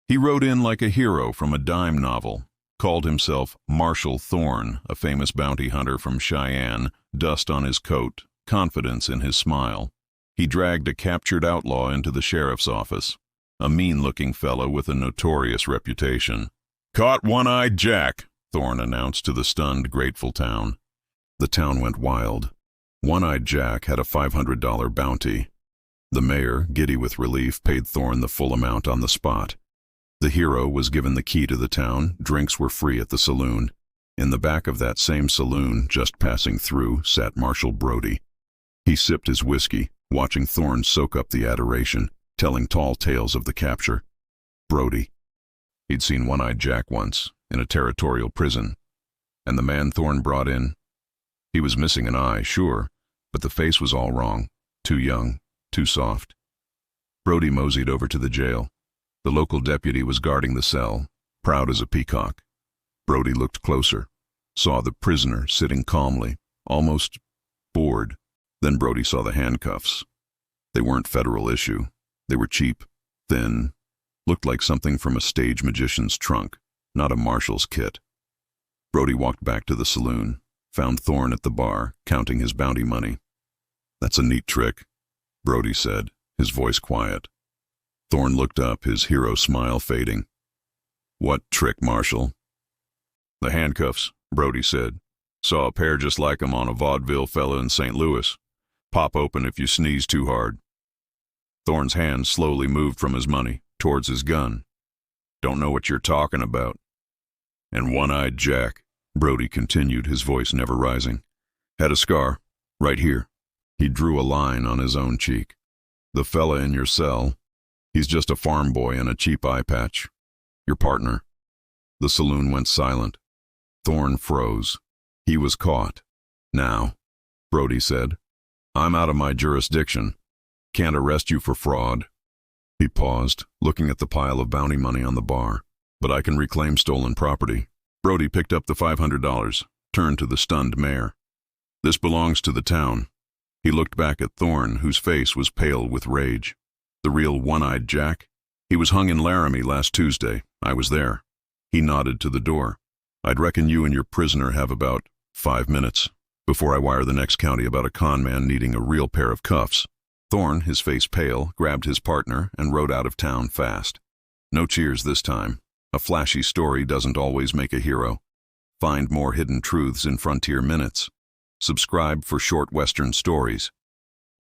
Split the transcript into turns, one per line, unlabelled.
He rode in like a hero from a dime novel, called himself Marshal Thorne, a famous bounty hunter from Cheyenne, dust on his coat, confidence in his smile. He dragged a captured outlaw into the sheriff's office, a mean-looking fellow with a notorious reputation. "Caught One-Eyed Jack," Thorne announced to the stunned, grateful town. The town went wild. One-Eyed Jack had a $500 bounty. The mayor, giddy with relief, paid Thorne the full amount on the spot. The hero was given the key to the town. Drinks were free at the saloon. In the back of that same saloon, just passing through, sat Marshal Brody. He sipped his whiskey, watching Thorne soak up the adoration, telling tall tales of the capture. Brody. He'd seen One-Eyed Jack once, in a territorial prison. And the man Thorne brought in, he was missing an eye, sure, but the face was all wrong. Too young, too soft. Brody moseyed over to the jail. The local deputy was guarding the cell, proud as a peacock. Brody looked closer, saw the prisoner sitting calmly, almost bored. Then Brody saw the handcuffs. They weren't federal issue. They were cheap, thin, looked like something from a stage magician's trunk, not a marshal's kit. Brody walked back to the saloon, found Thorne at the bar, counting his bounty money. "That's a neat trick," Brody said, his voice quiet. Thorne looked up, his hero smile fading. "What trick, Marshal?" "The handcuffs," Brody said. "Saw a pair just like 'em on a vaudeville fella in St. Louis. Pop open if you sneeze too hard." Thorne's hand slowly moved from his money, towards his gun. "Don't know what you're talking about." "And One-Eyed Jack," Brody continued, his voice never rising, "had a scar, right here." He drew a line on his own cheek. "The fella in your cell, he's just a farm boy and a cheap eye patch. Your partner." The saloon went silent. Thorne froze. He was caught. "Now," Brody said, "I'm out of my jurisdiction. Can't arrest you for fraud." He paused, looking at the pile of bounty money on the bar. "But I can reclaim stolen property." Brody picked up the $500, turned to the stunned mayor. "This belongs to the town." He looked back at Thorne, whose face was pale with rage. "The real One-Eyed Jack? He was hung in Laramie last Tuesday. I was there." He nodded to the door. "I'd reckon you and your prisoner have about 5 minutes before I wire the next county about a con man needing a real pair of cuffs." Thorne, his face pale, grabbed his partner and rode out of town fast. No cheers this time. A flashy story doesn't always make a hero. Find more hidden truths in Frontier Minutes. Subscribe for short Western stories.